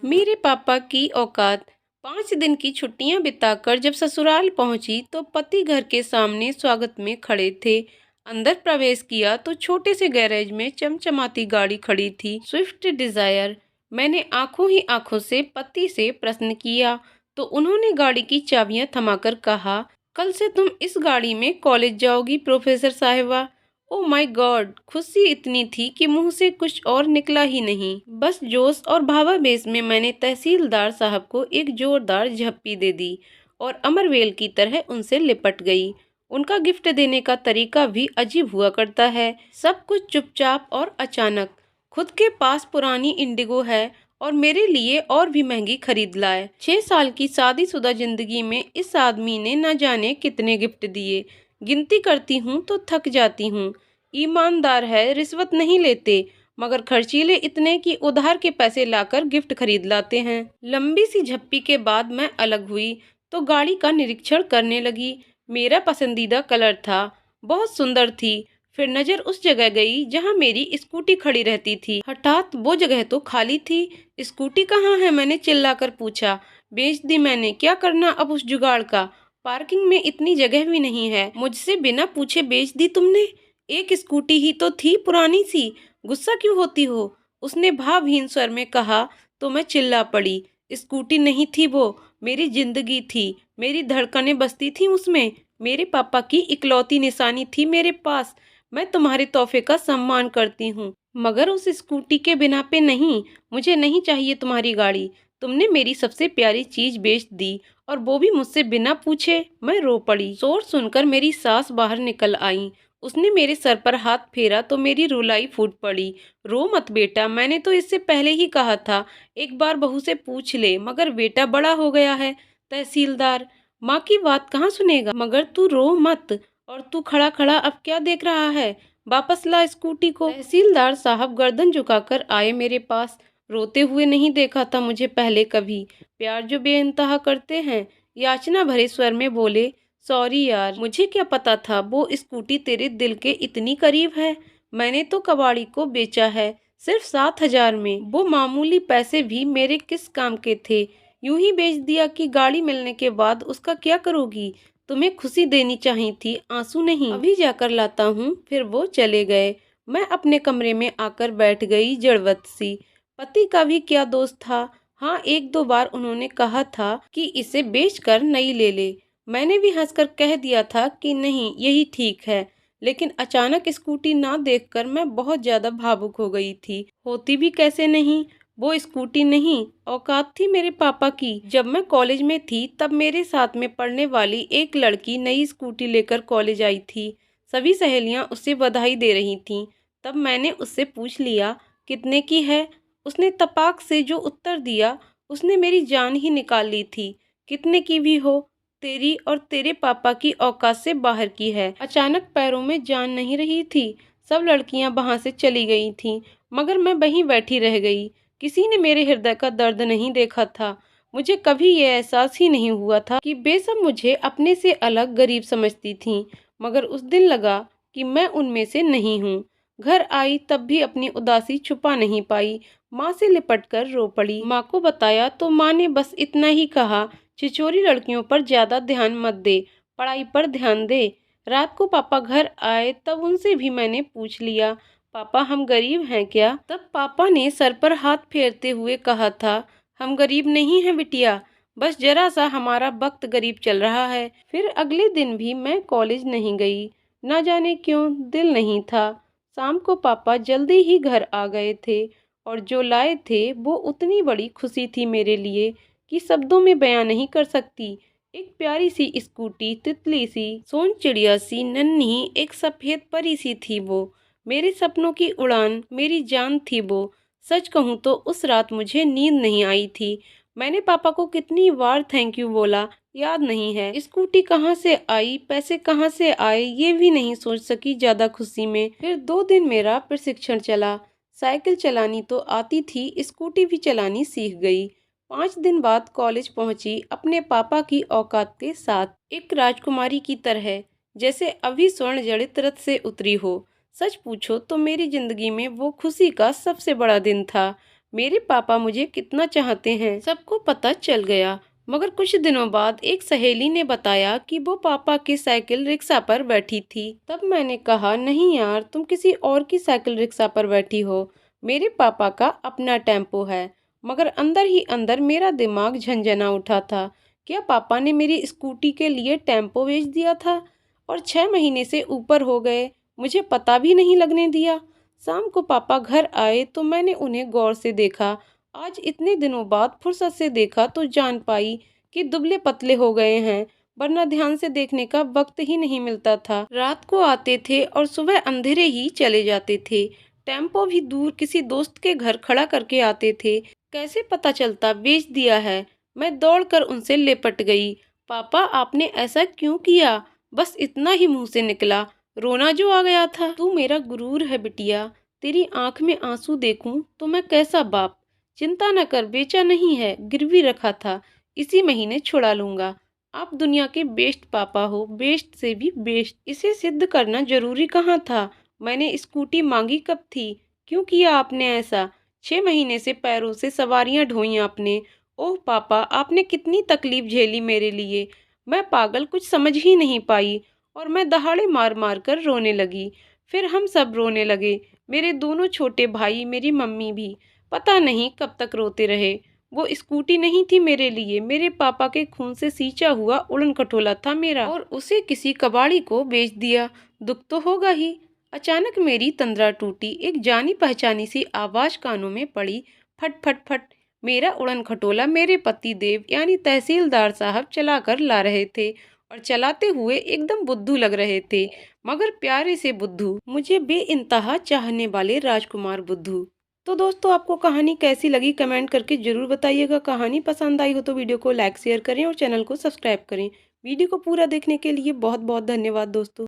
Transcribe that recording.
मेरे पापा की औकात। 5 दिन की छुट्टियां बिताकर जब ससुराल पहुंची तो पति घर के सामने स्वागत में खड़े थे। अंदर प्रवेश किया तो छोटे से गैरेज में चमचमाती गाड़ी खड़ी थी, स्विफ्ट डिजायर। मैंने आंखों ही आंखों से पति से प्रश्न किया तो उन्होंने गाड़ी की चाबियां थमाकर कहा, कल से तुम इस गाड़ी में कॉलेज जाओगी प्रोफेसर साहिबा। Oh my God! खुशी इतनी थी कि मुंह से कुछ और निकला ही नहीं। बस जोश और भावावेश में मैंने तहसीलदार साहब को एक जोरदार झप्पी दे दी और अमरवेल की तरह उनसे लिपट गई। उनका गिफ्ट देने का तरीका भी अजीब हुआ करता है। सब कुछ चुपचाप और अचानक। खुद के पास पुरानी इंडिगो है और मेरे लिए और भी महंगी खरीद लाए। 6 साल की शादीशुदा जिंदगी में इस आदमी ने न जाने कितने गिफ्ट दिए। गिनती करती हूँ तो थक जाती हूँ। ईमानदार है, रिश्वत नहीं लेते, मगर खर्चीले इतने कि उधार के पैसे लाकर गिफ्ट खरीद लाते हैं। लंबी सी झप्पी के बाद मैं अलग हुई तो गाड़ी का निरीक्षण करने लगी। मेरा पसंदीदा कलर था, बहुत सुंदर थी। फिर नजर उस जगह गई जहां मेरी स्कूटी खड़ी रहती थी। हठात वो जगह तो खाली थी। स्कूटी कहाँ है, मैंने चिल्लाकर पूछा। बेच दी मैंने, क्या करना अब उस जुगाड़ का। पार्किंग में इतनी जगह भी नहीं है। मुझसे बिना पूछे बेच दी तुमने? एक स्कूटी ही तो थी, पुरानी सी। गुस्सा क्यों होती हो? उसने भावहीन स्वर में कहा तो मैं चिल्ला पड़ी। स्कूटी नहीं थी वो, मेरी जिंदगी थी। मेरी धड़कनें बसती थी उसमें। मेरे पापा की इकलौती निशानी थी मेरे पास। मैं तुम्हारे तोहफे का सम्मान करती हूँ, मगर उस स्कूटी के बिना पे नहीं। मुझे नहीं चाहिए तुम्हारी गाड़ी। तुमने मेरी सबसे प्यारी चीज बेच दी और वो भी मुझसे बिना पूछे। मैं रो पड़ी। शोर सुनकर मेरी सास बाहर निकल आई। उसने मेरे सर पर हाथ फेरा तो मेरी रुलाई फूट पड़ी। रो मत बेटा, मैंने तो इससे पहले ही कहा था एक बार बहू से पूछ ले, मगर बेटा बड़ा हो गया है। तहसीलदार, माँ की बात कहाँ सुनेगा। मगर तू रो मत। और तू खड़ा खड़ा अब क्या देख रहा है? वापस ला स्कूटी को। तहसीलदार साहब गर्दन झुकाकर आए मेरे पास। रोते हुए नहीं देखा था मुझे पहले कभी। प्यार जो बेइंतहा करते हैं, याचना भरे स्वर में बोले, सॉरी यार, मुझे क्या पता था वो स्कूटी तेरे दिल के इतनी करीब है। मैंने तो कबाड़ी को बेचा है, सिर्फ 7,000 में। वो मामूली पैसे भी मेरे किस काम के थे। यूं ही बेच दिया कि गाड़ी मिलने के बाद उसका क्या करोगी। तुम्हें खुशी देनी चाहिए थी, आंसू नहीं। अभी जाकर लाता हूँ। फिर वो चले गए। मैं अपने कमरे में आकर बैठ गई जड़वत सी। पति का भी क्या दोष था। हाँ, 1-2 बार उन्होंने कहा था कि इसे बेचकर नई ले ले। मैंने भी हंसकर कह दिया था कि नहीं, यही ठीक है। लेकिन अचानक स्कूटी ना देखकर मैं बहुत ज्यादा भावुक हो गई थी। होती भी कैसे नहीं। वो स्कूटी नहीं, औकात थी मेरे पापा की। जब मैं कॉलेज में थी तब मेरे साथ में पढ़ने वाली एक लड़की नई स्कूटी लेकर कॉलेज आई थी। सभी सहेलियां उसे बधाई दे रही थीं। तब मैंने उससे पूछ लिया, कितने की है। उसने तपाक से जो उत्तर दिया, उसने मेरी जान ही निकाल ली थी। कितने की भी हो, तेरी और तेरे पापा की औकात से बाहर की है। अचानक पैरों में जान नहीं रही थी। सब लड़कियां वहां से चली गई थीं, मगर मैं वहीं बैठी रह गई। किसी ने मेरे हृदय का दर्द नहीं देखा था। मुझे कभी ये एहसास ही नहीं हुआ था कि बेशक मुझे अपने से अलग गरीब समझती थीं, मगर उस दिन लगा कि मैं उनमें से नहीं हूँ। घर आई तब भी अपनी उदासी छुपा नहीं पाई। माँ से लिपटकर रो पड़ी। माँ को बताया तो माँ ने बस इतना ही कहा, छिछोरी लड़कियों पर ज्यादा ध्यान मत दे, पढ़ाई पर ध्यान दे। रात को पापा घर आए तब उनसे भी मैंने पूछ लिया, पापा हम गरीब हैं क्या? तब पापा ने सर पर हाथ फेरते हुए कहा था, हम गरीब नहीं हैं बिटिया, बस जरा सा हमारा वक्त गरीब चल रहा है। फिर अगले दिन भी मैं कॉलेज नहीं गई। न जाने क्यों, दिल नहीं था। शाम को पापा जल्दी ही घर आ गए थे और जो लाए थे वो उतनी बड़ी खुशी थी मेरे लिए कि शब्दों में बयां नहीं कर सकती। एक प्यारी सी स्कूटी, तितली सी, सोन चिड़िया सी, नन्ही एक सफेद परी सी थी वो। मेरे सपनों की उड़ान, मेरी जान थी वो। सच कहूँ तो उस रात मुझे नींद नहीं आई थी। मैंने पापा को कितनी बार थैंक यू बोला, याद नहीं है। स्कूटी कहाँ से आई, पैसे कहाँ से आए, ये भी नहीं सोच सकी ज्यादा खुशी में। फिर 2 दिन मेरा प्रशिक्षण चला। साइकिल चलानी तो आती थी, स्कूटी भी चलानी सीख गई। 5 दिन बाद कॉलेज पहुंची अपने पापा की औकात के साथ, एक राजकुमारी की तरह, जैसे अभी स्वर्ण जड़ित रथ से उतरी हो। सच पूछो तो मेरी जिंदगी में वो खुशी का सबसे बड़ा दिन था। मेरे पापा मुझे कितना चाहते हैं सबको पता चल गया। मगर कुछ दिनों बाद एक सहेली ने बताया कि वो पापा की साइकिल रिक्शा पर बैठी थी। तब मैंने कहा, नहीं यार, तुम किसी और की साइकिल रिक्शा पर बैठी हो, मेरे पापा का अपना टेम्पो है। मगर अंदर ही अंदर मेरा दिमाग झंझना उठा था। क्या पापा ने मेरी स्कूटी के लिए टेम्पो बेच दिया था? और 6 महीने से ऊपर हो गए, मुझे पता भी नहीं लगने दिया। शाम को पापा घर आए तो मैंने उन्हें गौर से देखा। आज इतने दिनों बाद फुर्सत से देखा तो जान पाई कि दुबले पतले हो गए हैं, वरना ध्यान से देखने का वक्त ही नहीं मिलता था। रात को आते थे और सुबह अंधेरे ही चले जाते थे। टेम्पो भी दूर किसी दोस्त के घर खड़ा करके आते थे। कैसे पता चलता बेच दिया है? मैं दौड़कर उनसे लिपट गई। पापा, आपने ऐसा क्यों किया? बस इतना ही मुंह से निकला। रोना जो आ गया था। तू मेरा गुरूर है बिटिया, तेरी आंख में आंसू देखूं तो मैं कैसा बाप। चिंता न कर, बेचा नहीं है, गिरवी रखा था, इसी महीने छुड़ा लूंगा। आप दुनिया के बेस्ट पापा हो, बेस्ट से भी बेस्ट। इसे सिद्ध करना जरूरी कहाँ था? मैंने स्कूटी मांगी कब थी? क्यों किया आपने ऐसा? 6 महीने से पैरों से सवारियां ढोई आपने। ओह पापा, आपने कितनी तकलीफ झेली मेरे लिए। मैं पागल कुछ समझ ही नहीं पाई और मैं दहाड़े मार मार कर रोने लगी। फिर हम सब रोने लगे, मेरे दोनों छोटे भाई, मेरी मम्मी भी। पता नहीं कब तक रोते रहे। वो स्कूटी नहीं थी मेरे लिए, मेरे पापा के खून से सींचा हुआ उड़न खटोला था मेरा, और उसे किसी कबाड़ी को बेच दिया। दुख तो होगा ही। अचानक मेरी तंद्रा टूटी। एक जानी पहचानी सी आवाज कानों में पड़ी, फट फट फट। मेरा उड़न खटोला मेरे पति देव यानी तहसीलदार साहब चला कर ला रहे थे, और चलाते हुए एकदम बुद्धू लग रहे थे, मगर प्यारे से बुद्धू, मुझे बेइंतहा चाहने वाले राजकुमार बुद्धू। तो दोस्तों, आपको कहानी कैसी लगी कमेंट करके जरूर बताइएगा। कहानी पसंद आई हो तो वीडियो को लाइक शेयर करें और चैनल को सब्सक्राइब करें। वीडियो को पूरा देखने के लिए बहुत बहुत धन्यवाद दोस्तों।